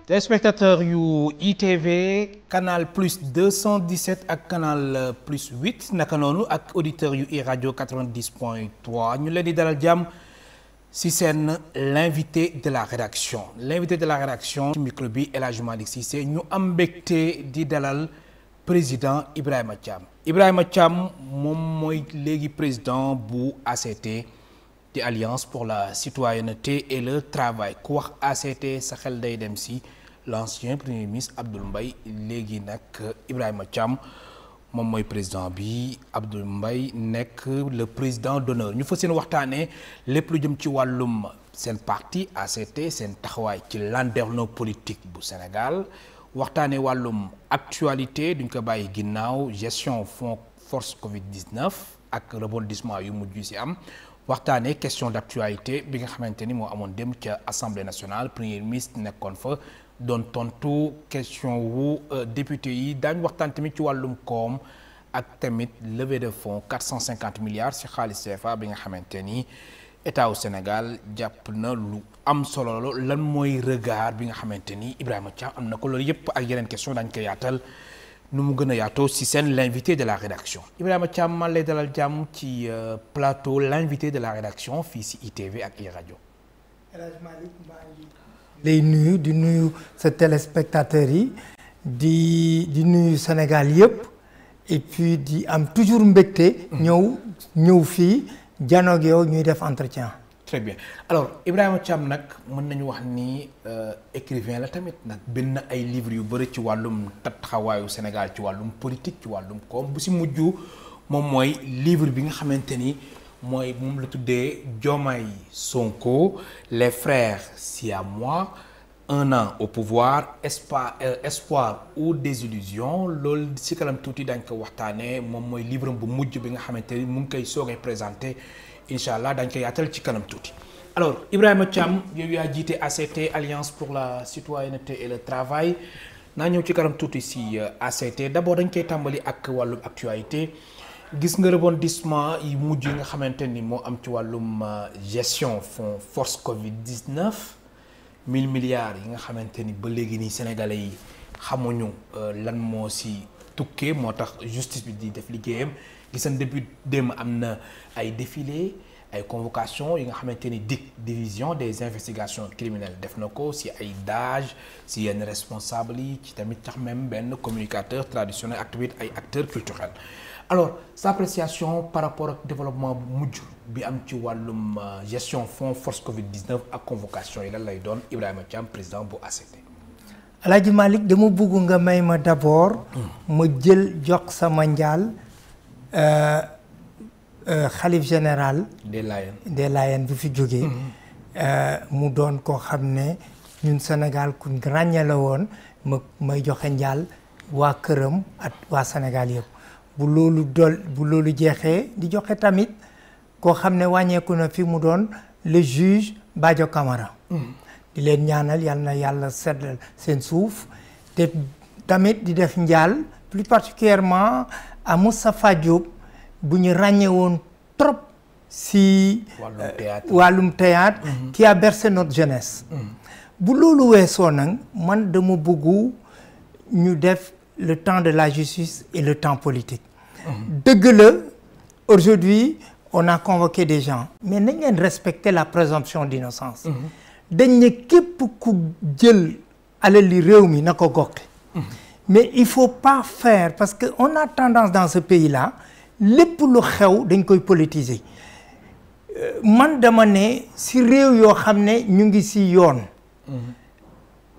téléspectateurs yu ITV canal plus 217 ak canal plus 8 naka noonu ak auditeurs yu iRadio 90.3 ñu leen di dalal jàmm ci seen l'invité de la rédaction ci micro bi El Hadji Malick Cissé ñu am mbégte di dalal président Ibrahima Thiam moom mooy léegi président bu ACT di Alliance pour la citoyenneté et le travail ku wax ACT sa xel day dem ci l'ancien premier ministre Abdoul Mbaye léegi nag Ibrahima Thiam moom mooy président bi Abdoul Mbaye nekk le président d'honneur ñu fas yéene waxtaanee lépp lu jëm ci wàllum seen parti ACT seen taxawaay ci landerneau politique bu Sénégal waxtaanee wàllum actualité duñ ko bàyyi ginnaaw gestion fonds force Covid-19 ak rebondissement yu mujj ci am waxtaanee question d'actualité bi nga xamante ni moo amoon dem ca Assemblée nationale premier ministre nekkoon fa doon tontu question wu député yi daañu waxtaan tamit ci wàllum koom ak tamit levée de fonds 450 milliards ci xaalis CFA bi nga xamante ni état au Sénégal jàpp na lu am solo lan mooy regard bi nga xamante ni Ibrahima Thiam am na ko loolu yëpp ak yeneen question daañu ko yaatal nu mu gën a yaatoo ci seen l'invité de la rédaction Ibrahima Thiam man lay dalal jàmm ci plateau l'invité de la rédaction fii ci ITV ak iRadio. El Hadji Malick maa ngi lay nuyu di nuyu sa téléspectateurs yi di nuyu Sénégal yëpp et puis di am toujours mbégte. ñëw fii janoog yow ñuy def entretien. très bien alors Ibrahima Thiam nag mën nañu wax ni écrivain la tamit nag bind na ay livres yu bëri ci wàllum taxawaayu Sénégal ci wàllum politique ci wàllum koom bu si mujj moom mooy livre bi nga xamante ni mooy moom la tuddee Diomaye Sonko les frères siamois un an au pouvoir espoir ou désillusion loolu si kanam tuuti dañ ko waxtaanee moom mooy livre bu mujj bi nga xamante ni mu ngi koy soogay présenté incha allah dañ ko yaatal ci kanam tuuti. alors Ibrahima Thiam yow yaa jiite ACT Alliance pour la citoyenneté et le travail naa ñëw ci kanam tuuti si ACT d'abord dañ koy tàmbali ak wàllum actualité gis nga rebondissement yi mujj yi nga xamante ni moo am ci wàllum gestion fonds force Covid-19 1000 milliards yi nga xamante ni ba léegi nii sénégalais yi xamuñu lan moo si tukkee moo tax justice bi di def liggéeyam. gisan depuis démb am na ay défilé ay convocation yi nga xamante ni division des investigations criminelles def na ko si ay DAGE si yenn responsables yi ci tamit tax même benn communicateur traditionnel ak tamit ay acteurs culturels alors sa appréciation par rapport ak développement bu mujj bi am ci wàllum gestion fonds force Covid-19 ak convocation yi lan lay doon Ibrahima Thiam président bu ACT. El Hadji Malick dama bëgg nga may ma d'abord ma jël jox sama njaal xalif général des Layènes bu fi jógee mu doon koo xam ne ñun Sénégal ku ràññee la woon may joxe njaal waa këram ak waa Sénégal yëpp bu loolu jeexee di joxe tamit koo xam ne wàññeeku na fi mu doon le juge Badio Camara di leen ñaanal yal na yàlla seddal seen suuf te tamit di def njaal plus particulièrement à Moustapha Diop bu ñu ràññee woon trop si wàllum théâtre qui a bercé notre jeunesse bu loolu weesoo nag man dama bëggu ñu def le temps de la justice et le temps politique dëgg la aujourd'hui on a convoqué des gens mais nañ leen respecter la présomption d'innocence dañ ne képp ku jël alali réew mi na ko goxi mais il faut pas faire parce que on a tendance dans ce pays-là lépp lu xew dañ koy politiser man dama ne si réew yoo xam ne ñu ngi si yoon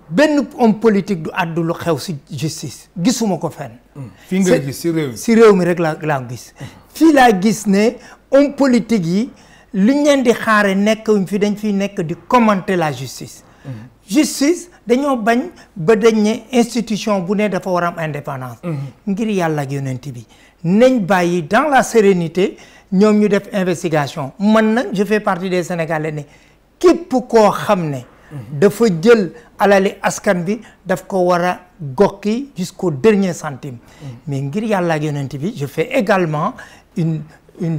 benn homme politique du àddu lu xew si justice gisuma ko fenn. fii nga gis si réew mi rek laa gis. fii laa gis ne homme politique yi liñ leen di xaare nekk fi dañ fiy nekk di commenter la justice. justice dañoo bañ ba dañ ne institution bu ne dafa war a am indépendance. ngir yàlla ak yonent bi nañ bàyyi dans la sérénité ñoom ñu def investigation man nag je fais partie des Sénégalais ne képp koo xam ne. dafa jël alali askan bi daf ko war a gokki jusqu'au dernier centime. mais ngir yàlla ak yonent bi je fais également une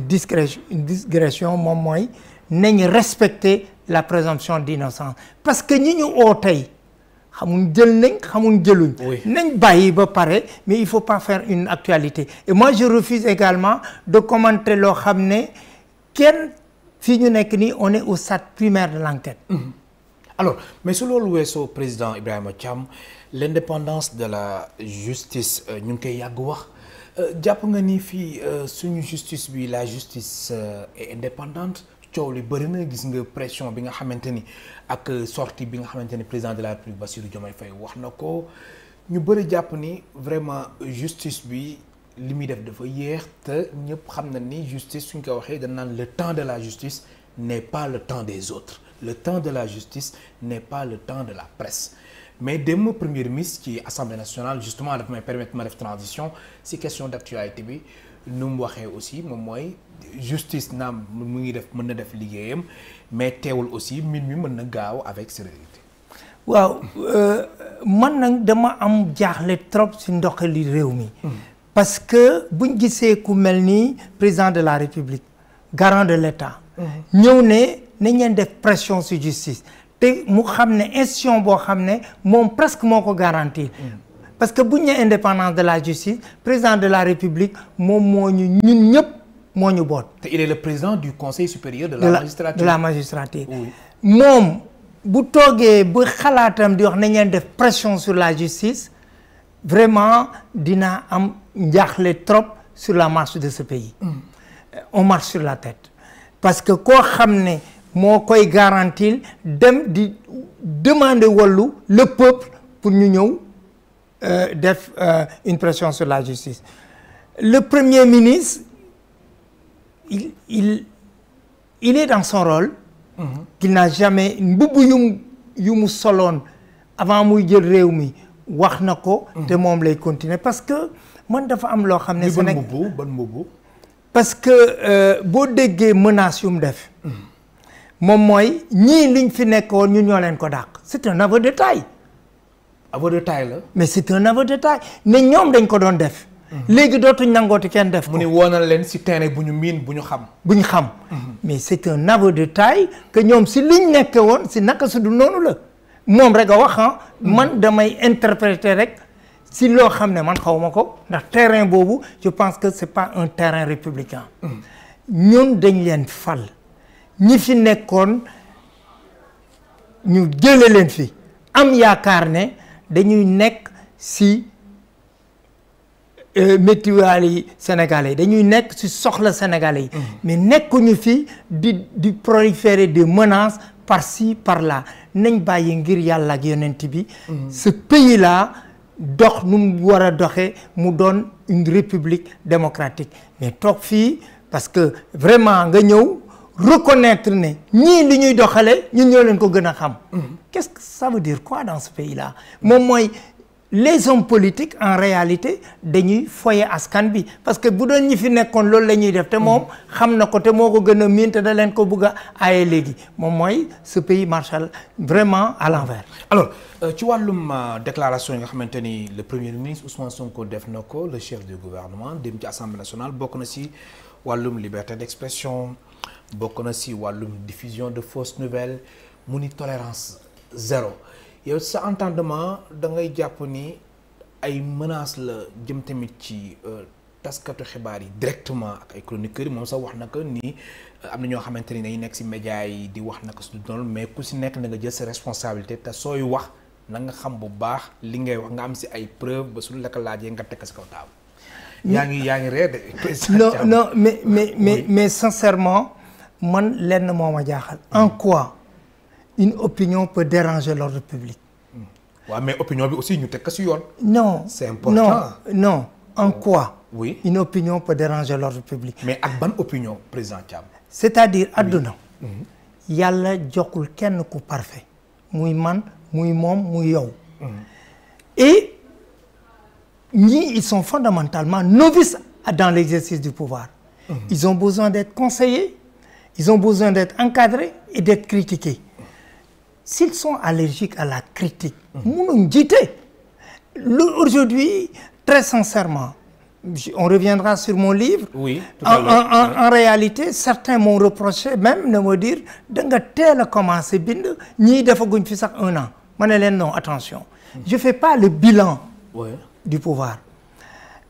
digression moom mooy nañ respecter la présomption d'innocence parce que ñi ñu oo tey xamuñ jël nañ xamuñ jëluñ. nañ bàyyi ba pare mais il faut pas faire une actualité et moi je refuse également de commenter loo xam ne kenn fii ñu nekk nii on est au stade primaire de l'enquête. Alors mais su loolu weesoo président Ibrahima Thiam l'indépendance de la justice ñu ngi koy yàgg wax jàpp nga ni fii suñu justice bi la justice est indépendante. coow li bëri na gis nga pression bi nga xamante ni ak sortie bi nga xamante ni président de la République Bassirou Diomaye Faye wax na ko ñu bëri jàpp ni vraiment justice bi li muy def dafa yéex te ñëpp xam na ni justice suñ ko waxee dañ naan le temps de la justice n'est pas le temps des autres le temps de la justice n'est pas le temps de la presse mais démb premier ministre ci Assemblée nationale justement dafa may permettre ma def transition si question d'actualité bi nu mu waxee aussi moom mooy justice naam mu ngi def mën na def liggéeyam mais teewul aussi mbir mi mën na gaaw avec sérénité. waaw man nag dama am jaaxle trop ci ndoxali réew mi. parce que buñ gisee ku mel ni président de la République garant de l'État. ñëw ne nañ leen def pression ci justice te mu xam ne institution boo xam ne moom presque moo ko garantir. parce que bu ñu nee indépendance de la justice président de la République moom moo ñu ñun ñëpp moo ñu boot. te il est le président du conseil supérieur de la magistrature. de la magistrature. moom bu toogee ba xalaatam di wax nañ leen def pression sur la justice vraiment dina am njaaxle trop sur la marche de ce pays. on marche sur la tête parce que koo xam ne moo koy garantir dem di demander wallu le peuple pour ñu ñëw. def une pression sur la justice le premier ministre il est dans son rôle. qu'il n'a jamais mbubb yu mu soloon avant muy jël réew mi wax na ko. te moom lay continuer parce que man dafa am loo xam ne. Sénégal ban mbubb parce que boo déggee menace yu mu def. moom mooy ñii liñ fi nekkoon ñun ñoo leen ko dàq c'est un aveu de taille. aveu de taille la. mais c'est un aveu de taille ne ñoom dañ ko doon def. léegi dootuñ nangooti kenn def ko. mu ni woonal leen ci terrain bu ñu miin bu ñu xam. bu ñu xam. mais c'est un aveu de taille que ñoom ci liñ nekke woon ci naka su du noonu la moom rek a wax man damay interpréter rek ci loo xam ne man xawma ko ndax terrain boobu je pense que c'est pas un terrain républicain. ñun dañ leen fal ñi fi nekkoon ñu jële leen fi am yaakaar ne. dañuy nekk ci métiwaal yi sénégalais dañuy nekk ci soxla sénégalais yi mais nekkuñu fi di proliférer des menaces par-ci par-là nañ bàyyi ngir yàlla ak yonent bi ce pays là dox nu mu war a doxee mu doon une république démocratique mais toog fii parce que vraiment nga ñëw reconnaître ne ñii li ñuy doxale ñun ñoo leen ko gën a xam. Qu'est-ce que ça veut dire quoi dans ce pays-là moom mooy les hommes politiques en réalité dañuy foye askan bi parce que bu doon ñi fi nekkoon loolu la ñuy def te moom xam na ko te moo ko gën a miin te da leen ko bëgg a aaye léegi moom mooy ce pays marche vraiment à l'envers. Alors ci wàllum déclaration yi nga xamante ni le premier ministre Ousmane Sonko def na ko le chef du gouvernement dem ci assemblée nationale bokk na ci wàllum liberté d'expression bokk na ci wàllum diffusion de fausses nouvelles mu ni tolérance zéro. yow sa entendement da ngay jàpp ni ay menaces la jëm tamit ci taskatu xibaar yi directement ak ay chroniqueurs yi moom sax wax na ko nii am na ñoo xamante ni dañuy nekk ci médias yi di wax naka su dul noonu mais ku ci nekk na nga jël sa responsabilité te sooy wax na nga xam bu baax li ngay wax nga am ci ay preuves ba su la ko laajee nga teg ci kaw table. yaa ngi ree de. non mais sincèrement man lenn moo ma jaaxal. En quoi une opinion peut déranger l'ordre public? waaw mais opinion bi aussi ñu teg ko ci yoon. Non, c'est important. Non. En quoi? Oui. Une opinion peut déranger l'ordre public. Mais ak ban opinion président Thiam? C'est-à-dire àdduna yàlla joxul kenn ku parfait muy man muy moom muy yow. Et ñii ils sont fondamentalement novices dans l'exercice du pouvoir. Ils ont besoin d'être conseillés, ils ont besoin d'être encadrés et d'être critiqués. S'ils sont allergiques à la critique, mënuñ jiite. Aujourd'hui, très sincèrement, on reviendra sur mon livre. Oui, tout à l'heure. En réalité, certains m'ont reproché même de me dire da nga teel a commencé bind ñii defaguñ fi sax 1 an. ma ne leen non attention je fais pas le bilan du pouvoir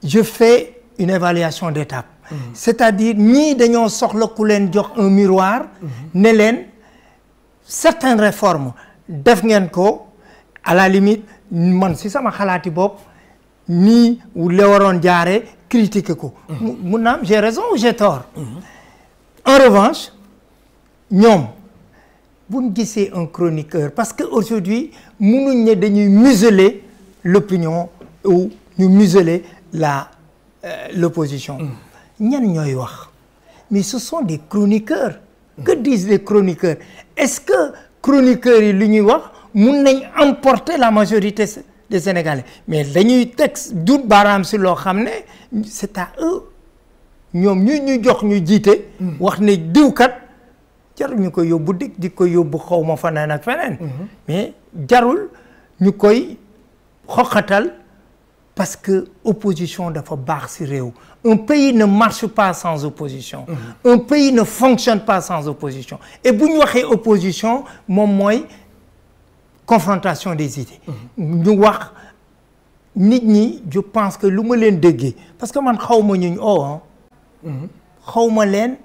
je fais une évaluation d'étape c'est-à-dire ñii dañoo soxla ku leen jox un miroir ne leen certaines réformes def ngeen ko à la limite man si sama xalaati bopp nii la waroon jaare critiquer ko mun naam j'ai raison ou j'ai tort en revanche ñoom buñ gisee un chroniqueur parce que aujourd'hui mënuñ ne dañuy museler l'opinion ou ñu museler l'opposition ñan ñooy wax mais ce sont des chroniqueurs que disent les chroniqueurs est-ce que chroniqueurs yi li ñuy wax mun nañ emporter la majorité des Sénégalais mais dañuy teg dut baaraam si loo xam ne c'est à eux ñoom ñu jox ñu jiite wax ne diwkat jarul ñu koy yóbbu di ko yóbbu xaw ma faneen ak feneen mais jarul ñu koy xoxatal parce que opposition dafa baax ci réew un pays ne marche pas sans opposition un pays ne fonctionne pas sans opposition et bu ñu waxee opposition moom mooy confrontation des idées ñu wax nit ñi je pense que lu ma leen déggee parce que man xaw ma ñu xaw ma leen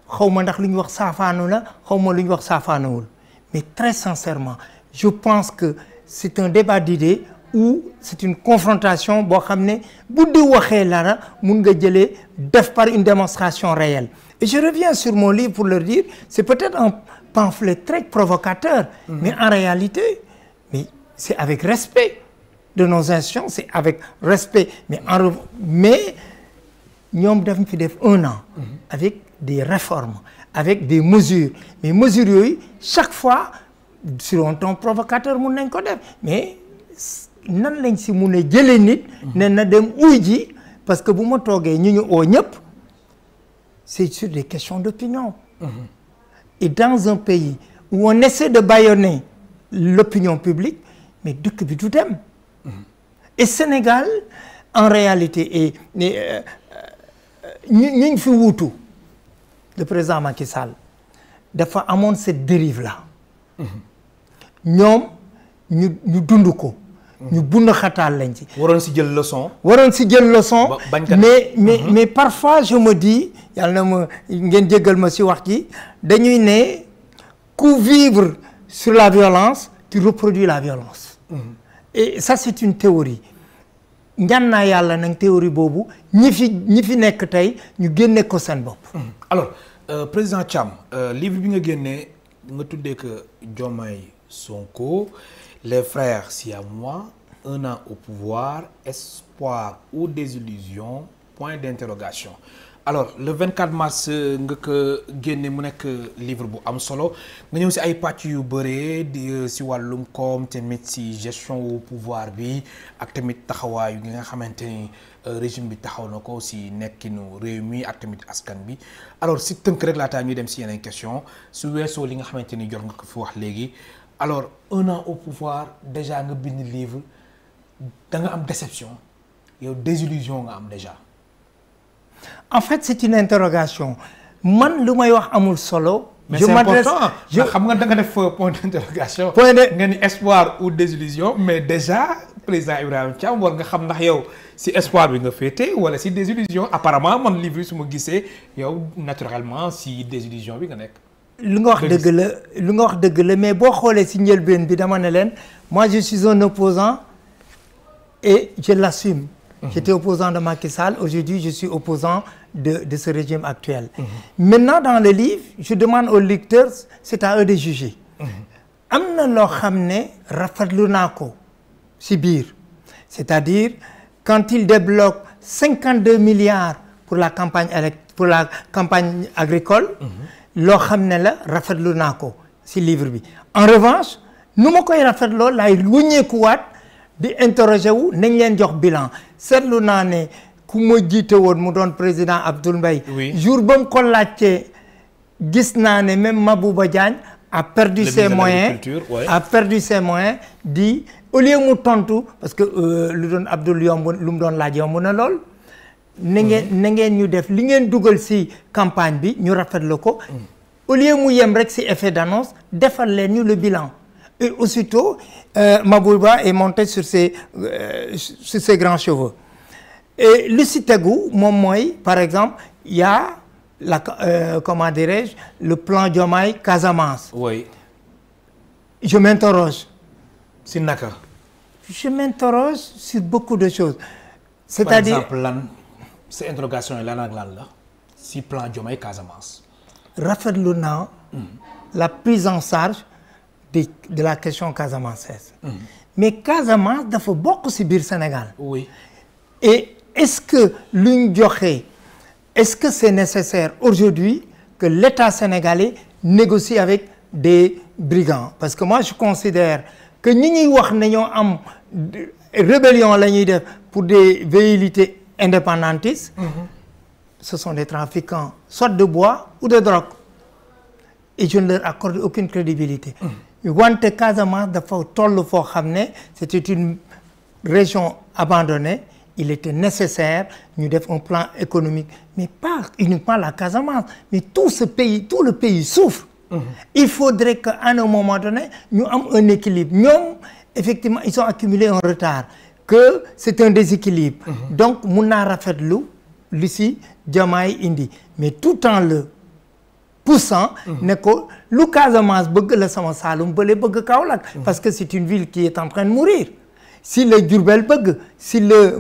xaw ma ndax lu ñu wax saafaanu la xaw ma lu ñu wax saafaanuwul mais très sincèrement je pense que c'est un débat d'idées ou c'est une confrontation boo xam ne bu di waxee lara mun nga jëlee def par une démonstration réelle et je reviens sur mon livre pour leur dire c'est peut-être un pamphlet très provocateur mais en réalité mais c'est avec respect de nos institutions c'est avec respect mais ñoom daf fi def 1 an avec des réformes avec des mesures mais mesures yooyu chaque fois sur un ton provocateur mun nañ ko def mais nan lañ si mun a jëlee nit ne na dem uy ji parce que bu ma toogee ñu oo ñëpp c'est sur des questions d'opinion et dans un pays où on essaie de bâillonner l'opinion publique mais dëkk bi du dem et Sénégal en réalité et ñu fi wuutu le président Macky Sall dafa amoon cette dérive là ñoom ñu dund ko ñu bund xataal lañ ci waroon si jël leçon mais parfois je me dis yàlla na ma ngeen jéggal ma si wax ji dañuy ne ku vivre sur la violence tu reproduis la violence et ça c'est une théorie ñaan naa yàlla nag théorie boobu ñi fi nekk tey ñu génne ko seen bopp alors président Thiam livre bi nga génnee nga tuddee que Diomaye Sonko les frères siamois 1 an au pouvoir espoir ou désillusion point d'interrogation alors le 24 mars nga ko génne mu nekk livre bu am solo nga ñëw si ay pàcc yu bëree di si wàllum koom tamit si gestion au pouvoir bi ak tamit taxawaay yi nga xamante ni régime bi taxaw na ko si nekkinu réew mi ak tamit askan bi alors si tënk rek laataa ñuy dem si yeneen question su weesoo li nga xamante ni jot nga ko fi wax léegi alors 1 an au pouvoir déjà nga bind livre da nga am déception yow désillusion nga am déjà. En fait c'est une interrogation man lu may wax amul solo. mais c'est important xam nga da nga def point d'interrogation. nga ni espoir ou désillusion mais déjà président Ibrahima Thiam war nga xam ndax yow si espoir bi nga féete wala si désillusion apparemment man livre su ma gisee yow naturellement si désillusion bi nga nekk. lu nga wax dëgg la mais boo xoolee si njëlbeen bi dama ne leen moi je suis un opposant et je l'assume. J'étais opposant de Macky Sall aujourd'hui je suis opposant de ce régime actuel. Maintenant dans le livre je demande aux lecteurs c'est à eux de juger. am na loo xam ne rafetlu naa ko si biir c'est-à-dire quand il débloque 52 milliards pour la campagne agricole. loo xam ne la rafetlu naa ko si livre bi en revanche nu ma koy rafetloo laay wëññeekuwaat di interroger wu nañ leen jox bilan seetlu naa ne ku ma jiite woon mu doon président Abdoul Mbaye jour ba mu ko laajtee gis naa ne même Mabouba Diagne a perdu ses moyens di au lieu mu tontu parce que lu doon Abdoul yomb lu mu doon laaj yomb na lool na ngeen ñu def li ngeen dugal ci campagne bi ñu rafetlu ko au lieu mu yem rek ci effet d'annonce defal leen ñu le bilan Et aussitôt, Mabouba est monté sur ses grands chevaux. Et le Citégou, par exemple, il y a comment dirais-je, le plan Diomaye Casamance. Oui. Je m'interroge. C'est naka. Je m'interroge sur beaucoup de choses. C'est-à-dire. Par exemple, cette interrogation est là, si plan Diomaye Casamance. Raphaël Luna, la prise en charge de la question casamançaise. Mais Casamance, il faut beaucoup subir le Sénégal. Oui. Et est-ce que est-ce que c'est nécessaire aujourd'hui que l'État sénégalais négocie avec des brigands? Parce que moi, je considère que nous avons une rébellion pour des velléités indépendantistes. Ce sont des trafiquants, soit de bois ou de drogue. Et je ne leur accorde aucune crédibilité. C'était une région abandonnée. Il était nécessaire de faire un plan économique. Mais pas uniquement la Casamance, mais tout le pays souffre. Il faudrait qu'à un moment donné, nous ayons un équilibre. Nous, effectivement, ils ont accumulé un retard, que c'est un déséquilibre. Donc, nous avons fait Lucie, Diomaye, Indi. Mais tout en le poussant, le Casamance, parce que c'est une ville qui est en train de mourir. Si le Diourbel bug, si le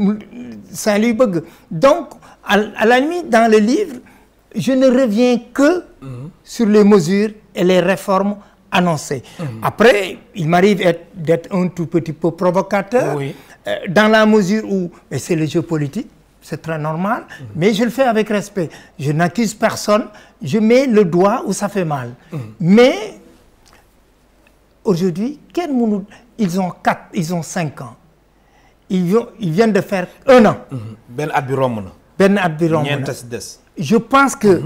Saint-Louis bug. Donc, à la limite, dans le livre, je ne reviens que sur les mesures et les réformes annoncées. Après, il m'arrive d'être un tout petit peu provocateur, dans la mesure où c'est le jeu politique, c'est très normal, mais je le fais avec respect. Je n'accuse personne, je mets le doigt où ça fait mal. Mais, aujourd'hui, ils ont 5 ans. Ils viennent de faire 1 an. Je pense que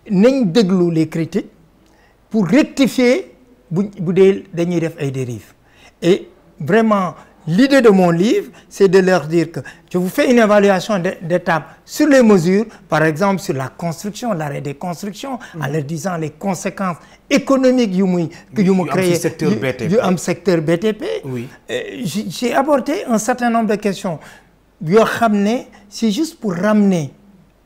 nous devons les critiques pour rectifier des dérives. Et vraiment, l'idée de mon livre, c'est de leur dire que je vous fais une évaluation d'étape sur les mesures, par exemple sur la construction, l'arrêt des constructions, en leur disant les conséquences économiques que vous créez du secteur BTP. Oui. J'ai abordé un certain nombre de questions. C'est juste pour ramener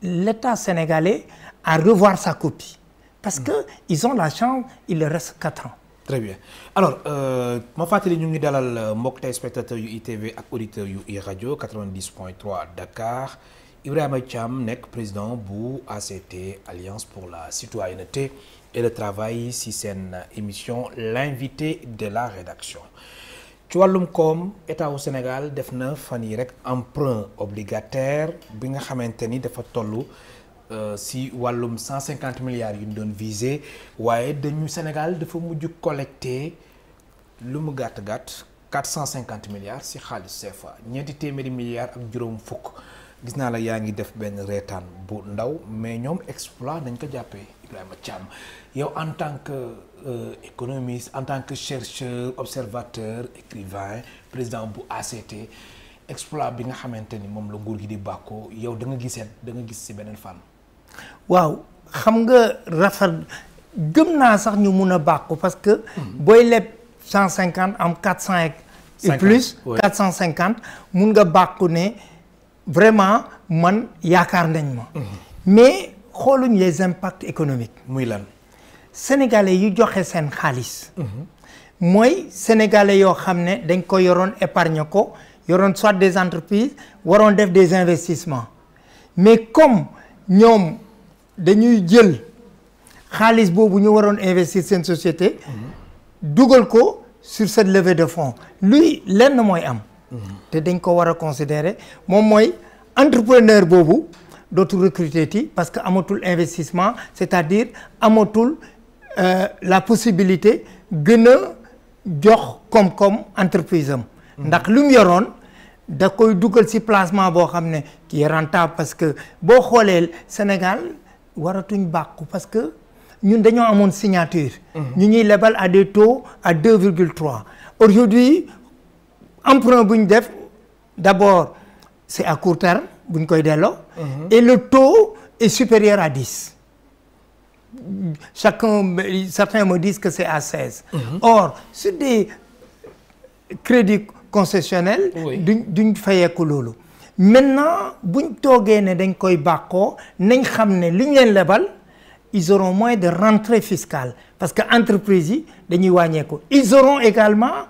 l'État sénégalais à revoir sa copie. Parce qu'ils ont la chance, il leur reste 4 ans. Très bien. Alors, je vais vous dire que les spectateurs de ITV et auditeurs de Radio 90.3 Dakar, Ibrahima Thiam nek président bu ACT Alliance pour la citoyenneté et le travail si c'est une émission l'invité de la rédaction. ci wàllum koom état au Sénégal def na fan yi rek emprunt obligataire bi nga xamante ni dafa toll si wàllum 150 milliards yu ñu doon visé waaye dañu Sénégal dafa mujj collecté lu mu gàtt 450 milliards si xaalis CFA ñeenti téeméeri milliards ak juróom fukk gis naa la yaa ngi def benn reetaan bu ndaw mais ñoom exploit dañ ko jàppee Ibrahima Thiam yow en tant que économiste, en tant que chercheur, observateur, écrivain, président bu ACT, exploit bi nga xamanteni mom la nguur gi di bako yow da nga gis ci benen fan. Waaw, xam nga rafet gëm naa sax ñu mëna bako parce que boy leb 150 am 400 et plus, 450 mën nga bako né vraiment man yaakar nañ ma. Mais xoluñ les impacts économiques. Muy lan Sénégalais yu joxe sen xaliss moy sénégalais yo xamné dañ ko yoron épargne ko yoron soit des entreprises waron def des investissements mais comme ñom dañuy jël xaliss bobu ñu waron investir sen société dougal ko sur cette levée de fonds lui lenn moy am té dañ ko wara considérer mom moy entrepreneur bobu dootul recruter ti parce que amatul investissement c'est-à-dire amatul la possibilité de jox comme entreprise am ndax lu mu yoroon da koy dugal ci placement boo xam ne qui est rentable parce que boo xoolee Sénégal waratuñ bàkku parce que ñun dañoo amoon signature ñu ñuy lebal à des taux à 2,3 aujourd'hui emprunt bu ñu def d'abord c'est à court terme bu ñu koy delloo et le taux est supérieur à 10 certains me disent que c'est à 16. Or sur des crédits concessionnels duñ fayeeku loolu. Maintenant buñ toogee ne dañ koy bàkkoo nañ xam ne li ñu leen lebal ils auront moins de rentrée fiscale parce que entreprise yi dañuy wàññeeku. Ils auront également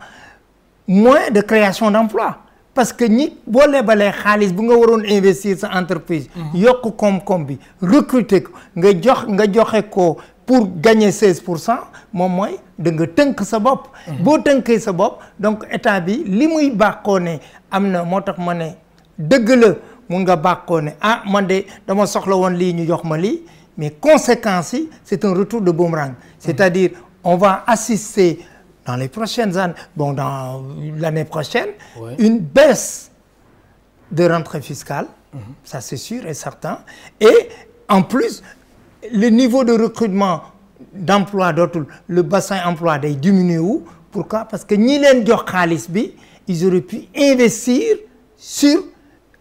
moins de création d'emploi parce que ñi boo lebalee xaalis bu nga waroon investir sa entreprise yokk koom-koom bi recruter ko nga joxe ko pour gagner 16% moom mooy da nga tënk sa bopp. boo tënkee sa bopp donc état bi li muy bàkkoo ne am na moo tax ma ne dëgg la mun nga bàkkoo ne ah man de dama soxla woon lii ñu jox ma lii mais conséquences yi c'est un retour de boomerang. C'est-à-dire on va assister dans les prochaines années, bon dans l'année prochaine, une baisse de rentrée fiscale, ça c'est sûr et certain. Et en plus, le niveau de recrutement d'emploi dootul le bassin emploi day diminuer wu. Pourquoi? Parce que ñi leen jox xaalis bi ils auraient pu investir sur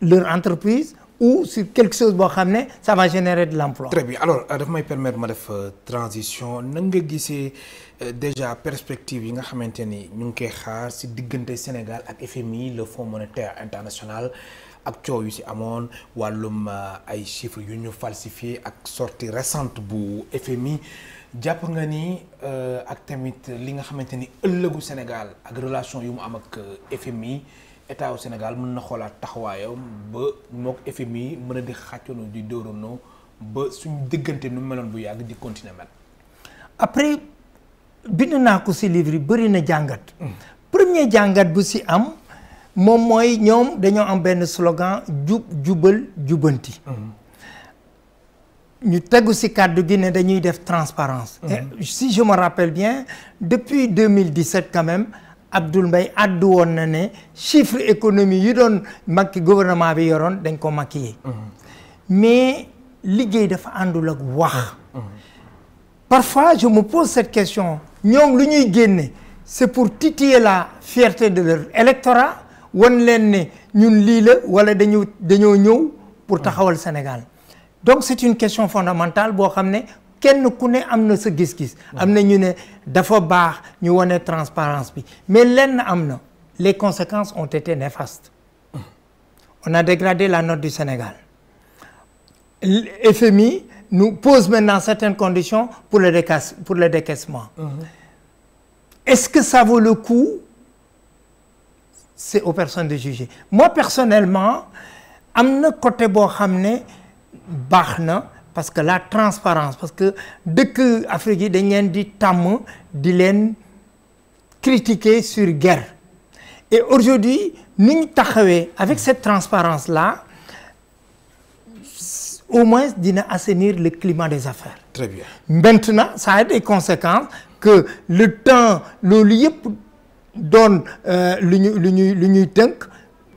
leur entreprise ou sur quelque chose boo xam ne ça va générer de l'emploi. Très bien alors daf may permettre ma def transition nan nga gisee déjà perspective yi nga xamante ni ñu ngi koy xaar ci diggante Sénégal ak FMI le Fonds monétaire international ak coow yu ci amoon wàllum ay chiffres yu ñu falsifié ak sortie récente bu FMI jàpp nga ni ak tamit li nga xamante ni ëllëgu Sénégal ak relation yu mu am ak FMI état au Sénégal mën na xoolaat taxawaayam ba mook FMI mën a di xàccoonoo di dóoranoo ba suñu diggante nu meloon bu yàgg di continuer mel. Après bind naa ko ci livre yi bëri na jàngat. Premier jàngat bu ci am moom mooy ñoom dañoo am benn slogan jubal jubanti. ñu tegu ci kàddu gi ne dañuy def transparence. Et si je me rappelle bien depuis 2017 quand même. Abdoul Mbaye addu woon na ne chiffre économie yi doon makki gouvernement bi yoroon dañ ko maquiller. Mais liggéey dafa àndul ak wax. Parfois je me pose cette question ñoom lu ñuy génne c'est pour titiller la fierté de leur électorat wan leen ne ñun lii la wala dañoo ñëw pour taxawal Sénégal. Donc c'est une question fondamentale boo xam ne kenn ku ne am na sa gis-gis. am na ñu ne dafa baax ñu wane transparence bi mais lenn am na les conséquences ont été néfastes. On a dégradé la note du Sénégal. FMI nous pose maintenant certaines conditions pour le décaissement. Est-ce que ça vaut le coup? C'est aux personnes de juger. Moi personnellement am na côté boo xam ne baax na. Parce que la transparence parce que dëkk Afrique yi dañ leen di tàmm di leen critiquer sur guerre et aujourd'hui ni ñu taxawee avec cette transparence là au moins dina assainir le climat des affaires. Très bien. Maintenant ça a des conséquences que le temps loolu yëpp doon lu ñuy tënk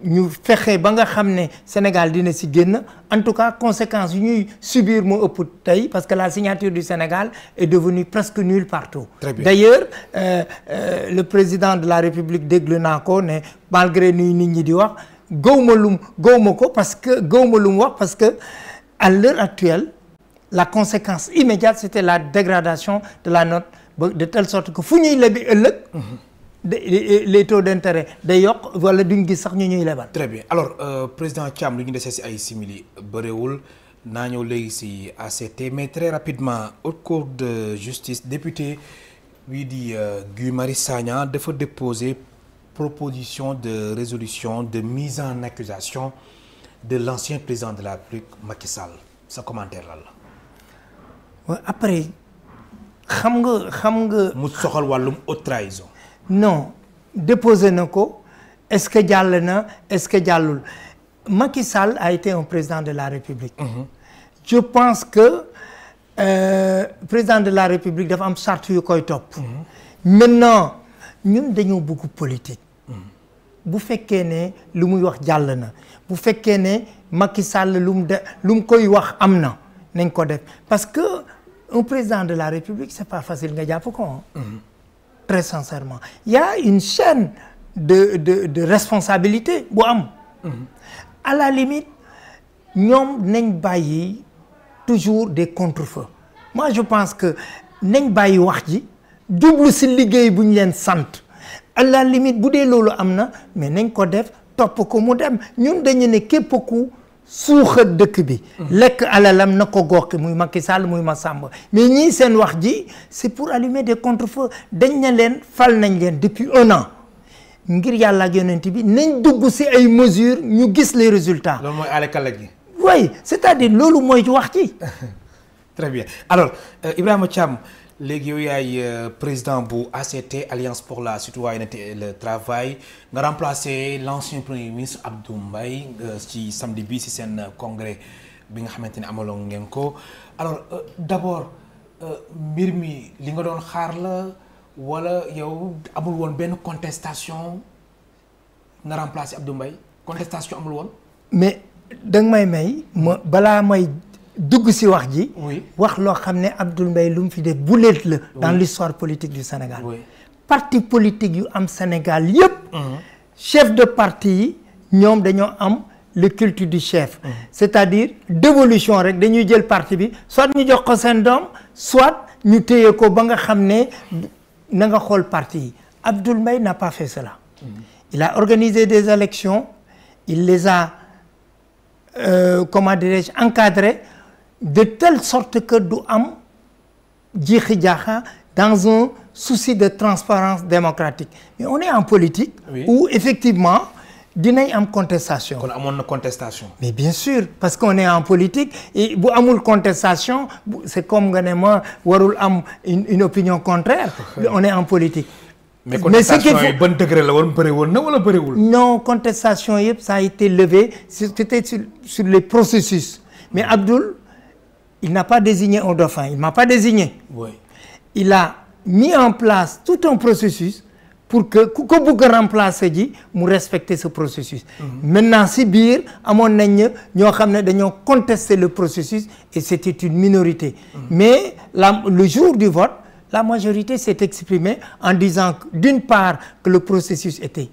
ñu fexe ba nga xam ne Sénégal dina ci génn en tout cas conséquences yu ñuy subir moo ëpp tey parce que la signature du Sénégal est devenue presque nulle partout. D'ailleurs le président de la République déglu naa ko ne malgré nuy nit ñi di wax gëwma ko parce que gëwma lu mu wax parce que à l'heure actuelle la conséquence immédiate c'était la dégradation de la note de telle sorte que fu ñuy lebi ëllëg les taux d'intérêt day yokk wala duñ gis sax ñu ñuy lebal. Très bien alors président Thiam lu ñu desee ci ay simili bëriwul naa ñëw léegi ci ACT mais très rapidement haute cour de justice député bii di Guy Marius Sagna dafa déposer proposition de résolution de mise en accusation de l'ancien président de la République Macky Sall sa commentaire lan la. Ouais, après xam nga. mu soxal wàllum haute trahison. Non déposé na ko est-ce que jàll na est-ce que jàllul Macky Sall a été un président de la République. Je pense que président de la République dafa am charte yu koy topp. Maintenant ñun dañoo bëgg politique. bu fekkee ne lu muy wax jàll na bu fekkee ne Macky Sall lu mu koy wax am na nañ ko def parce que un président de la République c'est pas facile nga jàpp ko. Très sincèrement il y a une chaîne de responsabilité bu am. À la limite ñoom nañ bàyyi toujours des contre-feux moi je pense que nañ bàyyi wax ji jublu si liggéey bu ñu leen sant à la limite bu dee loolu am na mais nañ ko def topp ko mu dem ñun dañu ne képp ku suuxat dëkk bi lekk alalam na ko gox muy Macky Sall muy Massamba mais ñii seen wax ji c'est pour allumer des contre-feux dañ na leen fal nañ leen depuis 1 an ngir yàlla ak yonent bi nañ dugg si ay mesures ñu gis les résultats. loolu mooy alekala gi. oui c'est-à-dire loolu mooy wax ci. très bien alors Ibrahima Thiam léegi yow yaay président bu ACT Alliance pour la citoyenneté et le travail nga remplacé l'ancien premier ministre Abdou Mbaye ci samedi bi ci seen congrès bi nga xamante ne amaloon ngeen ko alors d'abord mbir mi li nga doon xaar la wala yow amul woon benn contestation nga remplacé Abdou Mbaye contestation amul woon. mais danga may ma balaa may. dugg si wax ji. wax loo xam ne Abdoul Mbaye lu mu fi def boulet la. dans l'histoire politique du Sénégal. parti politique yu am Sénégal yépp chef de parti yi ñoom dañoo am le culte du chef. c'est-à-dire dévolution rek dañuy jël parti bi soit ñu jox ko seen doom soit ñu téye ko ba nga xam ne na nga xool parti yi Abdoul Mbaye n'a pas fait cela. il a organisé des élections il les a comment dirais-je encadrées de telle sorte que du am jiixi jaaxa dans un souci de transparence démocratique mais on est en politique où effectivement dinañ am contestation. kon amoon na contestation. mais bien sûr parce qu'on est en politique et bu amul contestation c'est comme nga ne ma warul am une opinion contraire on est en politique. mais contestation yi ban degré la woon bëri woon na wala bëriwul. non contestation yëpp ça a été levé c'était sur les processus mais Abdoul il n'a pas désigné un dauphin il m'a pas désigné. oui. il a mis en place tout un processus pour que ku ko bëgg a remplacer ji mu respecter ce processus. maintenant si biir amoon nañ ñoo xam ne dañoo contester le processus et c'était une minorité. mais le jour du vote la majorité s'est exprimée en disant d'une part que le processus était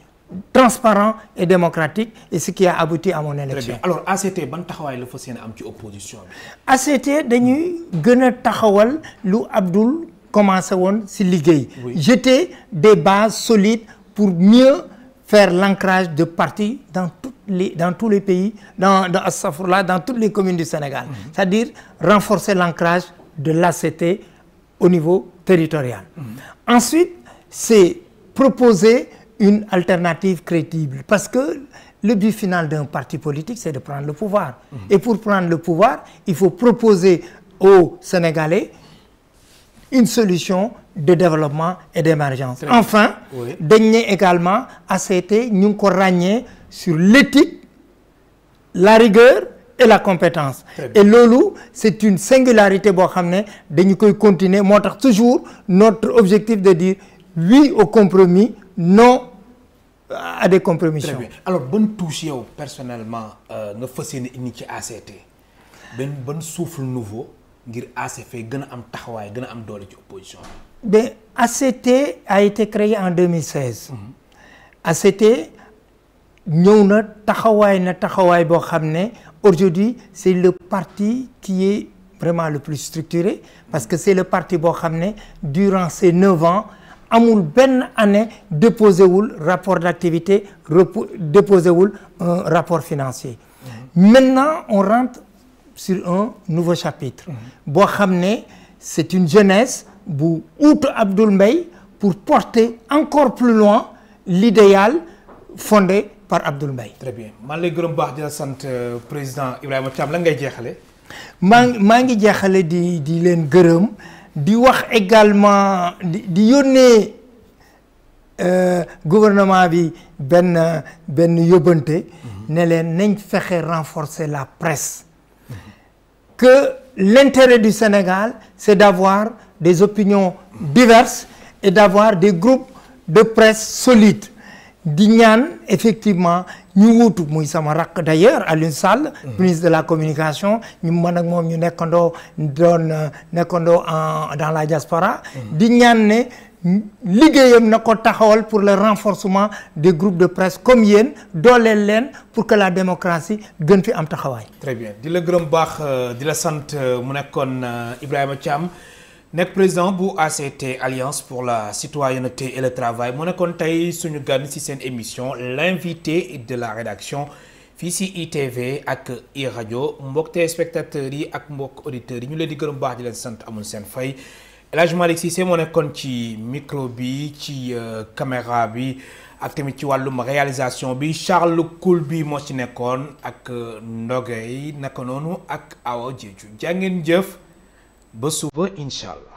transparent et démocratique et ce qui a abouti à mon élection. Très bien. Alors ACT ban taxawaay la fas yéene am ci opposition bi. ACT dañuy gën a taxawal lu Abdoul commencé woon ci liggéey. jeter des bases solides pour mieux faire l'ancrage de partis dans tous les pays dans toutes les communes du Sénégal. c'est-à-dire renforcer l'ancrage de l'ACT au niveau territorial. Ensuite, c'est proposer une alternative crédible parce que le but final d'un parti politique, c'est de prendre le pouvoir. Et pour prendre le pouvoir, il faut proposer aux Sénégalais une solution de développement et d'émergence. Enfin, dañ ne également ACT ñu ngi ko ràññee sur l'éthique, la rigueur et la compétence. Et loolu c'est une singularité boo xam ne dañu koy continuer moo tax toujours notre objectif de dire oui au compromis non à des compromissions. Très bien. Alors ban touche yow personnellement nga fas yéene indi ci ACT ban souffle nouveau ngir ACT gën a am taxawaay gën a am doole ci opposition bi. Mais ACT a été créé en 2016. ACT ñëw na taxawaay boo xam ne aujourd'hui c'est le parti qui est vraiment le plus structuré parce que c'est le parti boo xam ne durant ces 9 ans amul benn année déposé wul rapport d'activité déposé wul un rapport financier. Maintenant on rentre sur un nouveau chapitre boo xam ne c'est une jeunesse bu outre Abdoul Mbaye pour porter encore plus loin l'idéal fondé par Abdoul Mbaye. Très bien maa ngi lay gërëm baax di la sant président Ibrahima Thiam la ngay jeexale. maa ngi jeexale di leen gërëm di wax également di yónnee gouvernement bi benn yóbbante ne leen nañ fexe renforcer la presse. Que l'intérêt du Sénégal c'est d'avoir des opinions diverses et d'avoir des groupes de presse solides. di ñaan effectivement ñu wuutu muy sama rakk d'ailleurs Alioune Sall ministre de la communication ñu mën ak moom ñu nekkandoo dans la diaspora di ñaan ne liggéeyam na ko taxawal pour le renforcement des groupes de presse comme yéen dooleel leen pour que la démocratie gën fi am taxawaay. très bien di la gërëm baax di la sant mu nekkoon Ibrahima Thiam nekk président bu ACT Alliance pour la citoyenneté et le travail mu nekkoon tey suñu gan ci seen émission l'invité de la rédaction fii ci ITV ak iRadio mbokk téléspectateurs yi ak mbokk auditeurs yi ñu leen di gërëm baax di leen sant amul seen fay. El Hadj Malick Cissé moo nekkoon ci micro bi ci caméra bi ak tamit ci wàllum réalisation bi Charles Koul bi moo ci nekkoon ak ndogay naka noonu ak Awa Diédhiou jaa ngeen jëf ba suba incha allah.